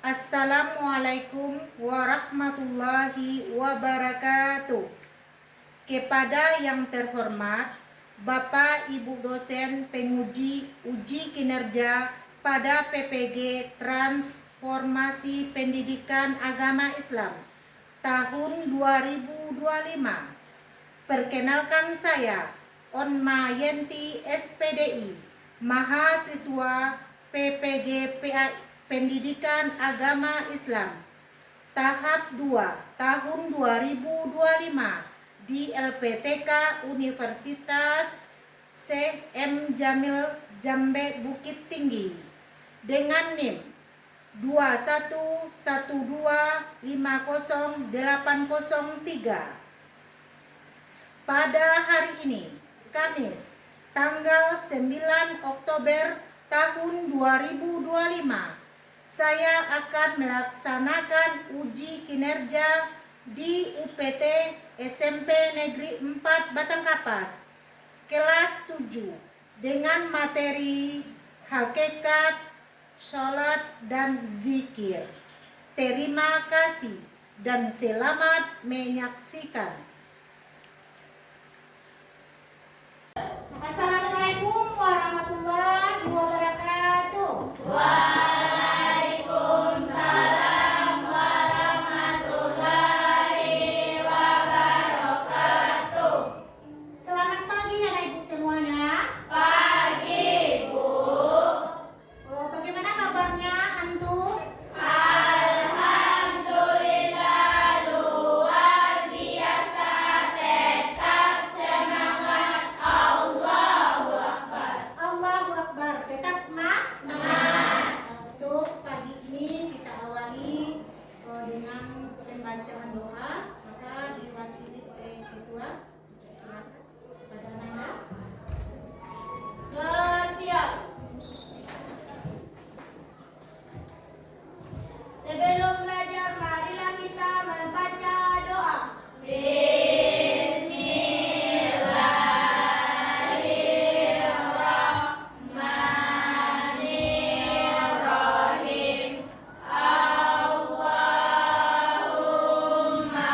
Assalamualaikum warahmatullahi wabarakatuh. Kepada yang terhormat Bapak Ibu dosen penguji uji kinerja pada PPG Transformasi Pendidikan Agama Islam tahun 2025. Perkenalkan saya Onma Yenti SPDI, mahasiswa PPG Pendidikan Agama Islam tahap 2 tahun 2025 di LPTK Universitas Syekh M. Jamil Jambe Bukit Tinggi dengan NIM 211250803. Pada hari ini, Kamis, tanggal 9 Oktober tahun 2025, saya akan melaksanakan uji kinerja di UPT SMP Negeri 4 Batangkapas, kelas 7, dengan materi hakikat, sholat, dan zikir. Terima kasih dan selamat menyaksikan. Assalamualaikum warahmatullahi wabarakatuh. Waalaikumsalam warahmatullahi wabarakatuh. Selamat pagi anak ibu semuanya. Pagi, Bu. Bagaimana kabarnya antum? Alhamdulillah luar biasa, tetap semangat. Allahu Akbar. Allahu Akbar. Tetap semangat. Untuk pagi ini kita awali dengan pembacaan doa, maka diwakili oleh ketua. Silakan kepada Nanda. Bersiap. Sebelum belajar, marilah kita membaca doa. Bismillahirrahmanirrahim. Allahumma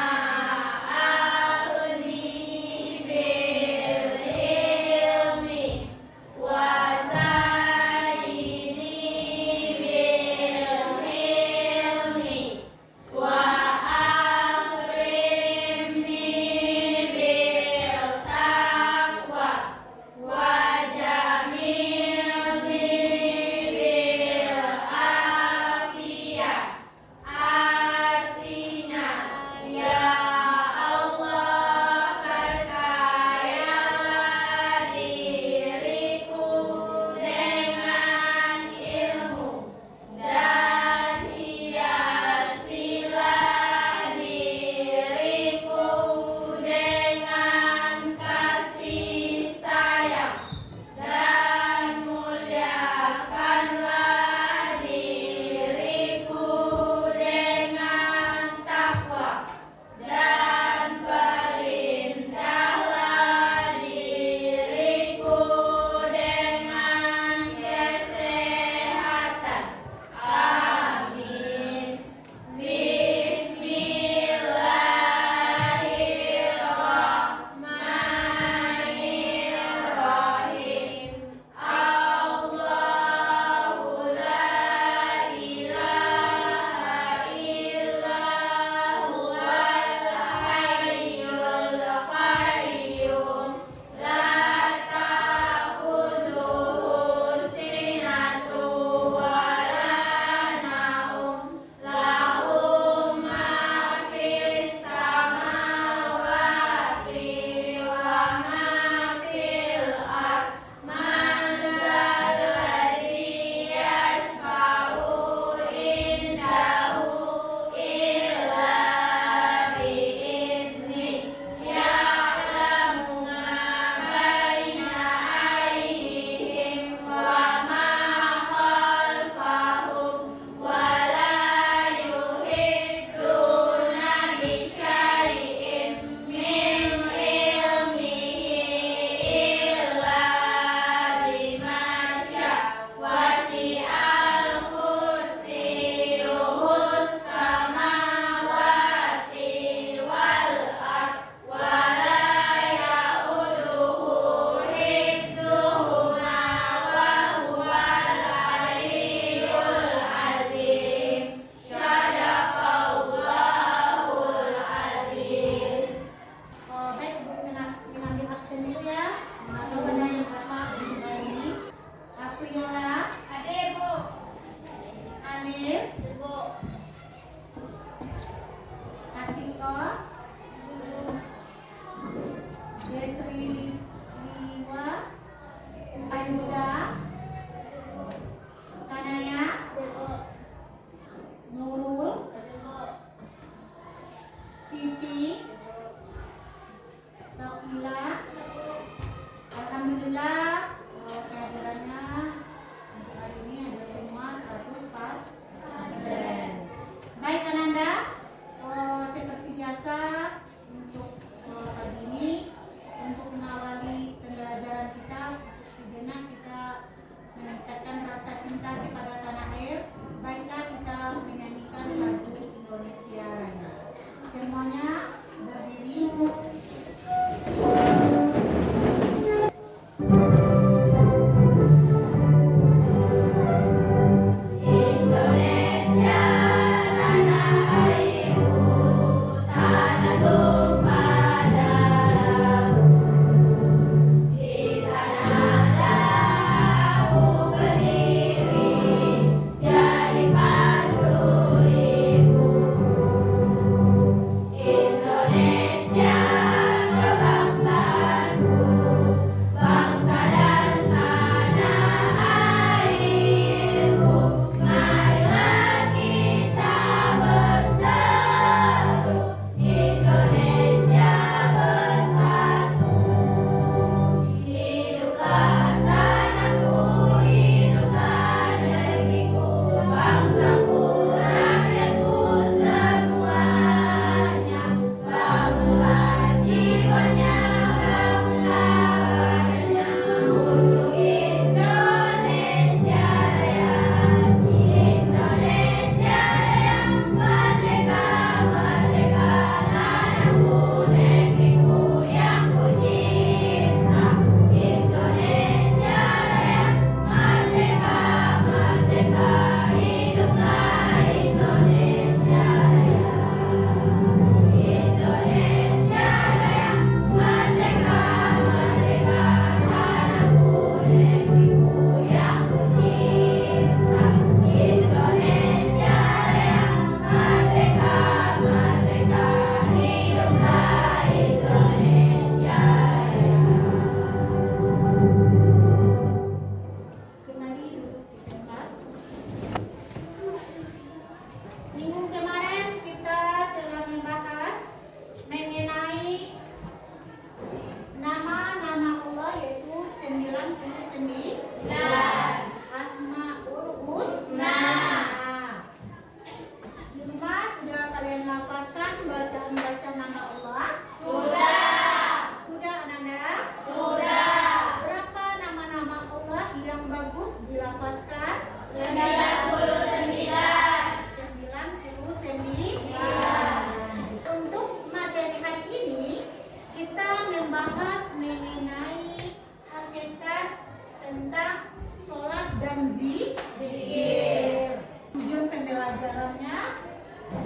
pelajarannya.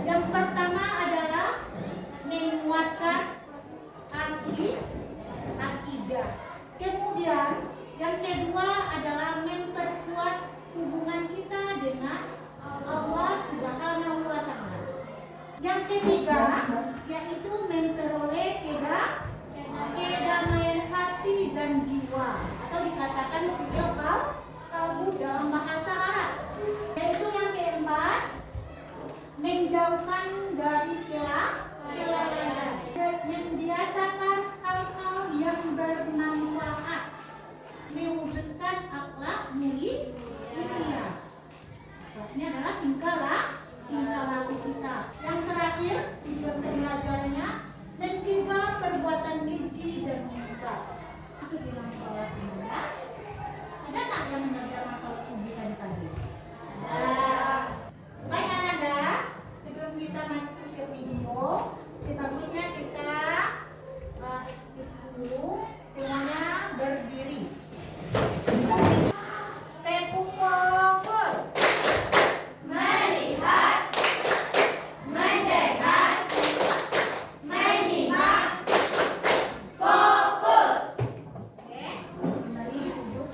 Yang pertama adalah menguatkan akidah. Kemudian yang kedua adalah memperkuat hubungan kita dengan Allah Subhanahu wa Ta'ala. Yang ketiga yaitu memperoleh kedamaian hati dan jiwa, atau dikatakan kalbu dalam bahasa Arab. Yaitu yang keempat, menjauhkan dari kelalaian, membiasakan hal-hal yang bermanfaat, mewujudkan akhlak mulia. Ini adalah tingkah laku kita. Yang terakhir, tujuan pembelajarannya mencegah perbuatan keji dan munkar. Masuk di masalah ini ya. Ada tak yang mengajar masalah subuh tadi pagi? Baik anak-anak, sebelum kita masuk ke video, sebagusnya kita exit dulu. Semuanya berdiri. Tepuk fokus. Melihat, mendengar, menyimak, fokus. Oke, kembali duduk.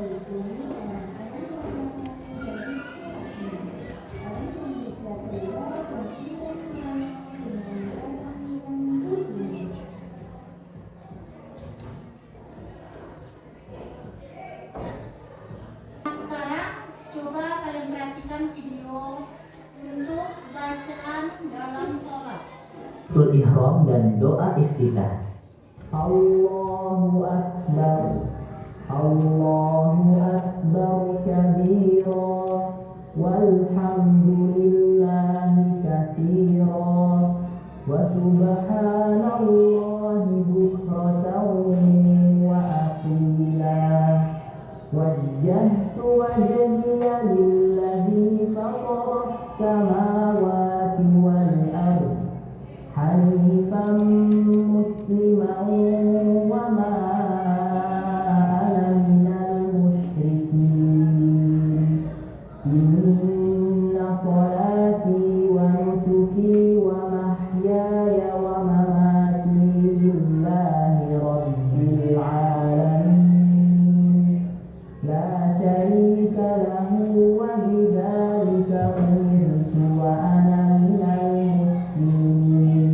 Sekarang coba kalian perhatikan video untuk bacaan dalam sholat. Tul ihram dan doa iftitah. Allahu akbar. Allahu akbar kabira walhamdulillahi katsira wa subhanallahi bukratan wa asila. Wajjahtu wajhiya lilladzi fatara as-samawati wal ardh hanifan musliman wa ma ana minal musyrikin. Inna salati wa nusuki wa mahyaya wa mamati lillahi rabbil alamin la syarika lahu wa bidzalika umirtu wa ana minal muslimin.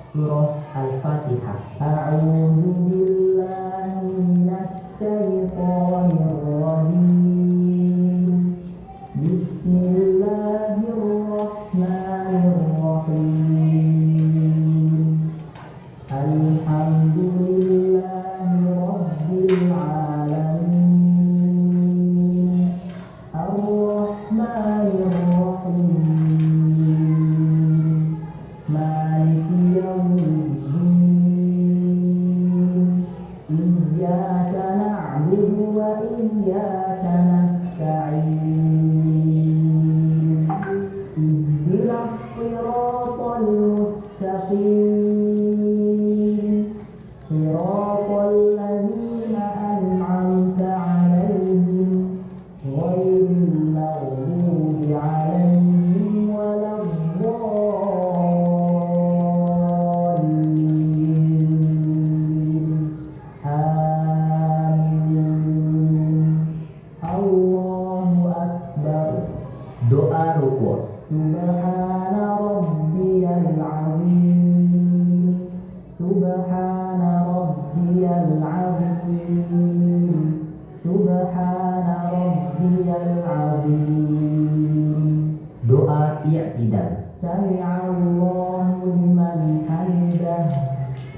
Surah Al-Fatihah. A'udzu billahi minasy syaithanir rajim. Bismillahirrahmanirrahim. Alhamdulillahi rabbil alamin. Ar-Rahmanir Rahim. Maliki yaumiddin. Iyyaka na'budu wa iyyaka nasta'in. Ihdinas siratal mustaqim. Siratal ladzina an'amta 'alaihim ghairil maghdubi 'alaihim waladdallin. Amin. Allahu akbar. Doa rukuk. Subhana rabbiyal azim. Subhana rabbiyal azim. Subhana rabbiyal azim. Doa i'tidal. Sami'allahu liman hamidah.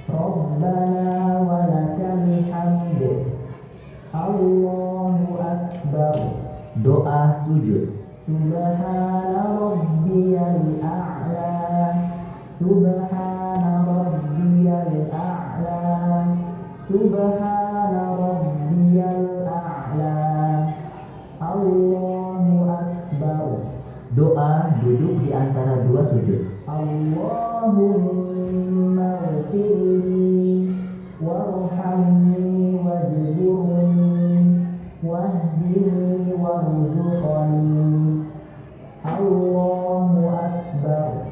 Rabbana wa lakal hamd. Allahu akbar. Doa sujud. Subhana rabbiyal a'la. Subhana rabbiyal a'la. Subhana rabbiyal a'la. Allahu akbar. Doa duduk di antara dua sujud. Allahumma ighfirli warhamni wajburni wahdini warzuqni. Allahu akbar.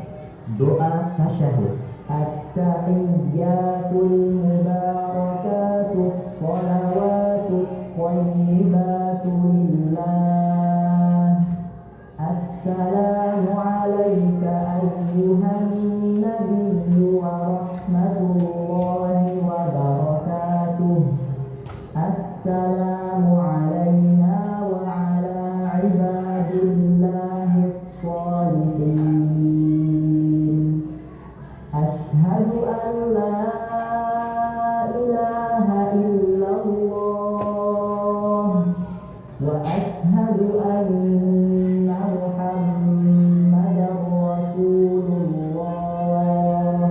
Doa tasyahud. At-tahiyyatul mubarakatus shalawatut thayyibatu lillah. Assalamu alayka ayyuhan nabiyyu wa rahmatullahi wa barakatuh. Assalamu alayna wa ala ibadillahis shalihin. Ashhadu an la ilaha illallah wa ashhadu anna Muhammadar Rasulullah.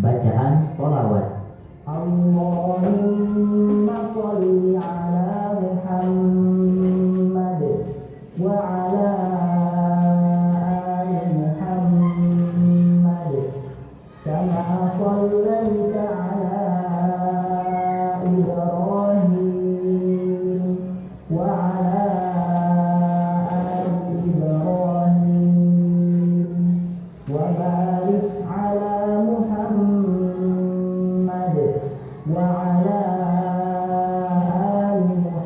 Bacaan sholawat. Allahumma sholli ala Muhammad wa ala ali Muhammad kama shallaita ala Ibrahim wa ala ali Ibrahim wa barik ala Muhammad wa ala ali Muhammad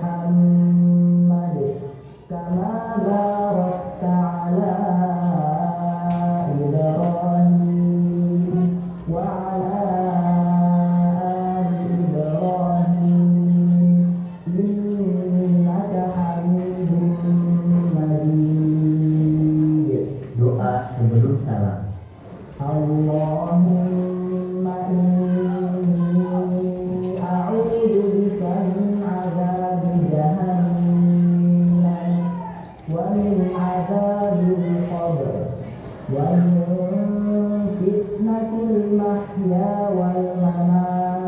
ومن فتنة المحيا والممات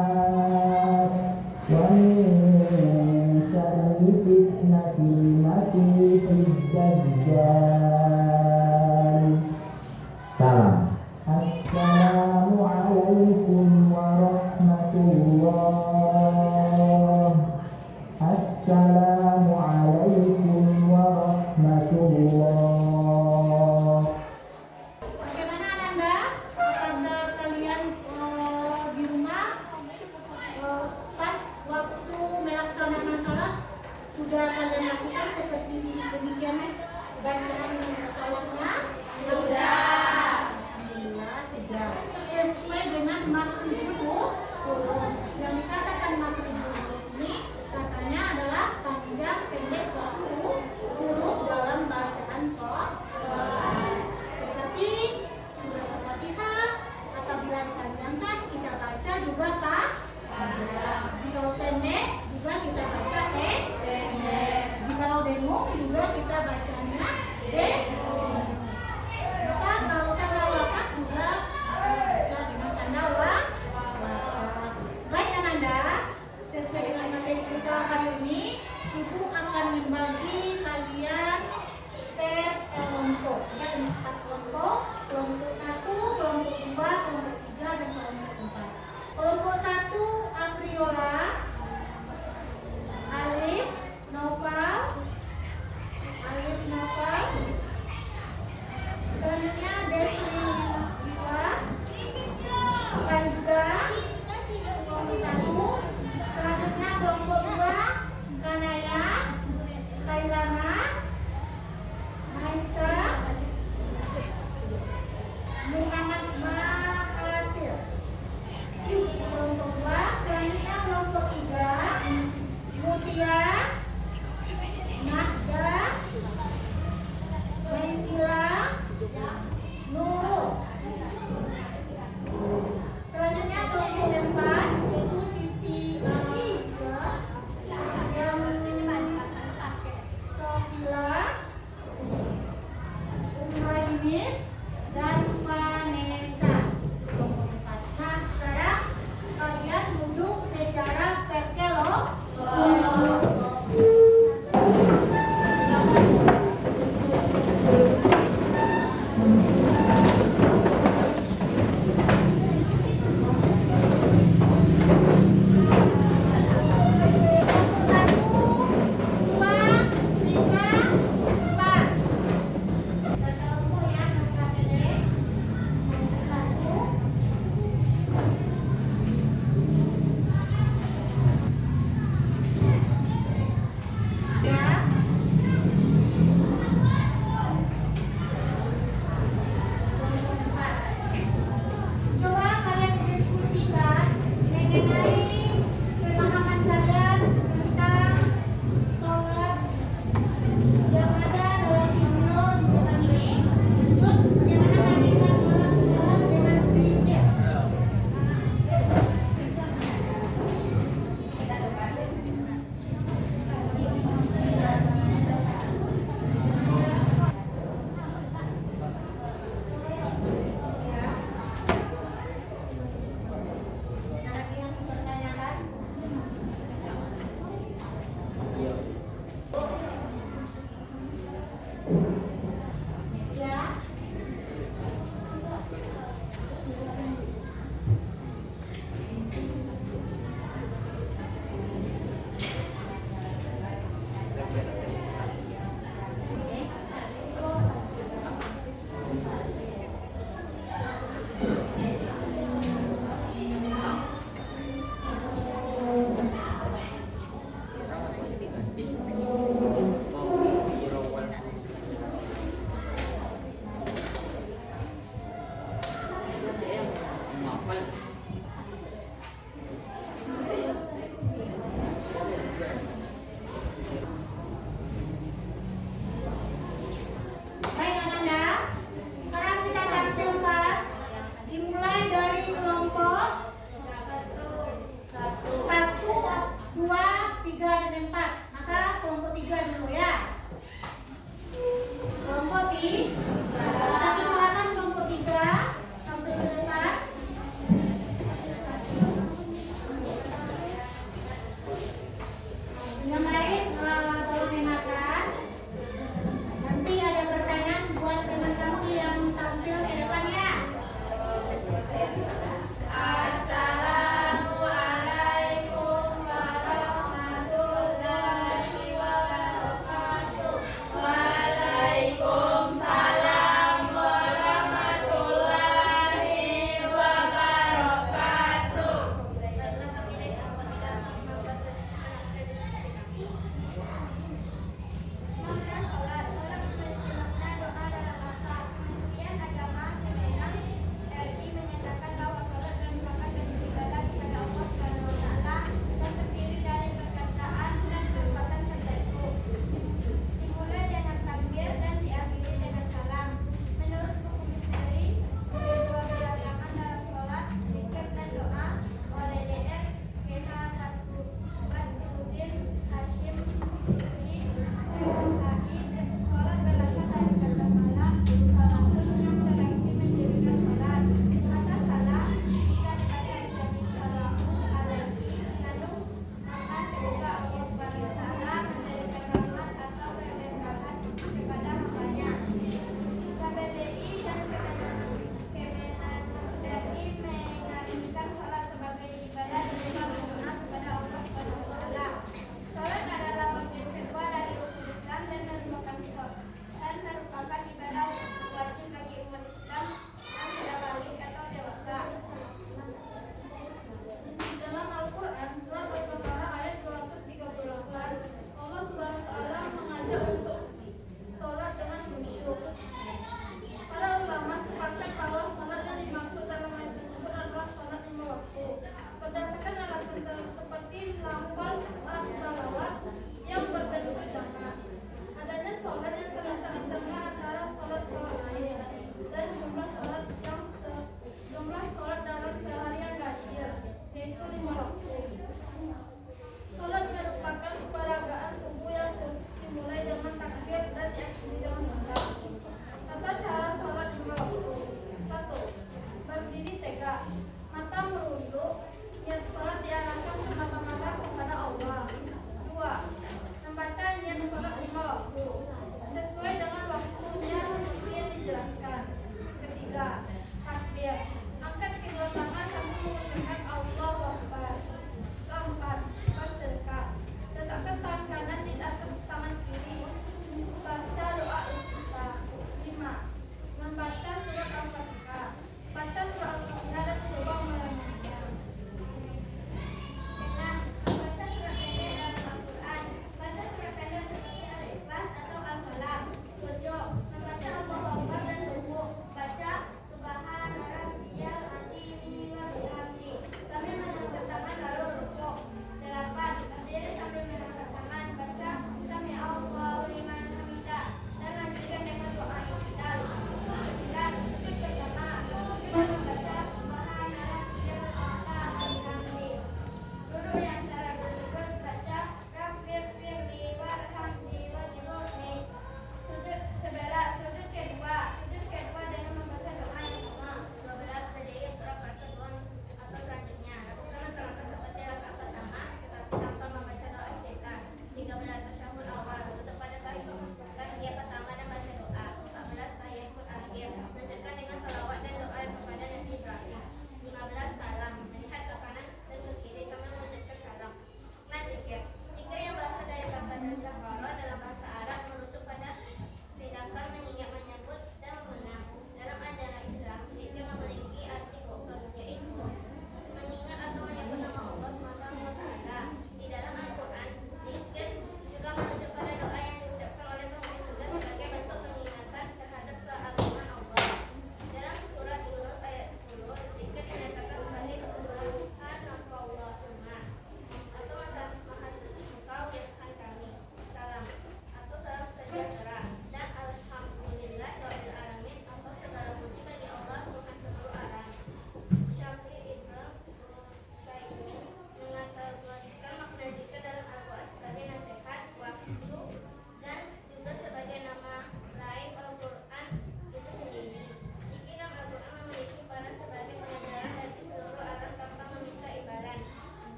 ومن شر فتنة المسيح الدجال. Salam. Assalamualaikum warahmatullah. Assalamualaikum warahmatullah. Bagaimana Ananda? Apakah kalian di rumah pas waktu melaksanakan salat sudah kalian lakukan seperti demikian bacaan salatnya? Sudah. Alhamdulillah sudah. Sesuai dengan makna judul yang dikatakan makna judul ini katanya adalah panjang pendek suatu huruf dalam bacaan salat. Seperti surah Al-Fatihah apabila dipanjangkan kita baca juga panjang. Jika pendek juga kita baca pendek. Jika dengung juga kita bacanya dengung. Maka kalau tanda wakaf juga baca dengan tanda wakaf. Baik Ananda, sesuai dengan materi kita hari ini, Ibu akan membagi kalian per kelompok. Ada 4 kelompok, kelompok 1, kelompok 2, kelompok 3, dan kelompok 4. Kelompok 1 Apriola, Alif, Noval, selanjutnya Desri Iwa, Faiza, kelompok 1. Selanjutnya kelompok 2 Kanaya, Kaila,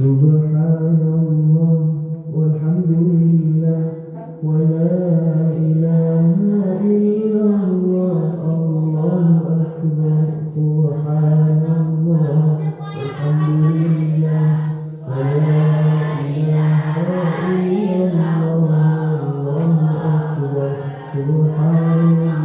Subhanallah walhamdulillah wa la ilaha illallah Allahu akbar. Subhanallah walhamdulillah wa la ilaha illallah Allahu akbar. Subhanallah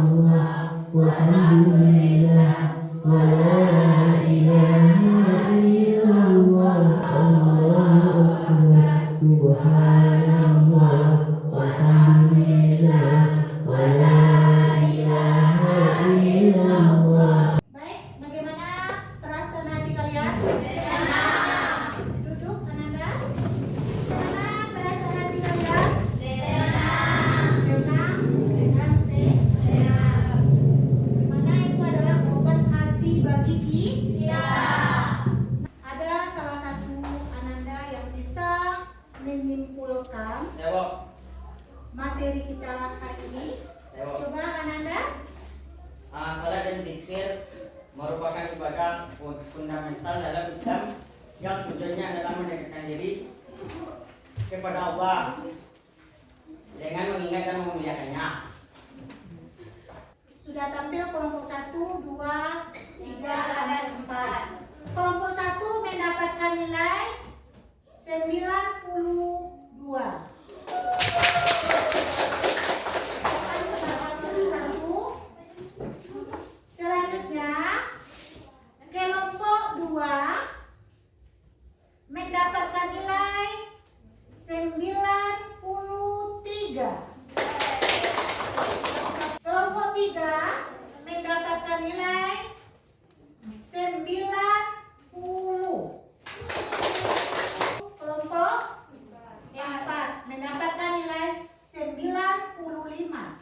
walhamdulillah wa la ilaha illallah Allahu akbar. Subhanallah walhamdulillah wa la ilaha illallah. Baik, bagaimana perasaan hati kalian? Duduk, Ananda. Bagaimana perasaan hati kalian? Tenang, dengan sehat. Mana itu adalah obat hati bagi kita? Ada salah satu Ananda yang bisa menyimpulkan materi kita hari ini. Coba Ananda. Salat dan zikir merupakan ibadah fundamental dalam Islam yang tujuannya adalah mendekatkan diri kepada Allah dengan mengingat dan memuliakannya. Sudah tampil kelompok 1, 2, 3, sampai 4. Kelompok 1 mendapatkan nilai 92. Selanjutnya kelompok 2 mendapatkan nilai 93. Kelompok 3 mendapatkan nilai 90. Kelompok 4 mendapatkan nilai 95.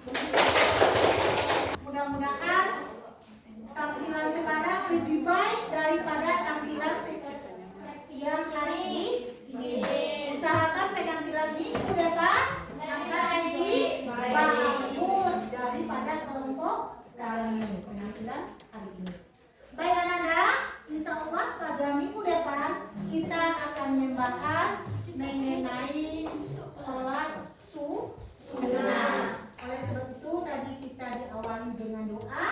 Mudah-mudahan tampilan sekarang lebih baik daripada tampilan yang hari ini. Usahakan penampilan minggu depan akan lebih bagus daripada kelompok sekarang ini. Penampilan hari ini. Baik Ananda, insya Allah pada minggu depan kita akan membahas mengenai sholat sunnah. Oleh sebab itu tadi kita diawali dengan doa.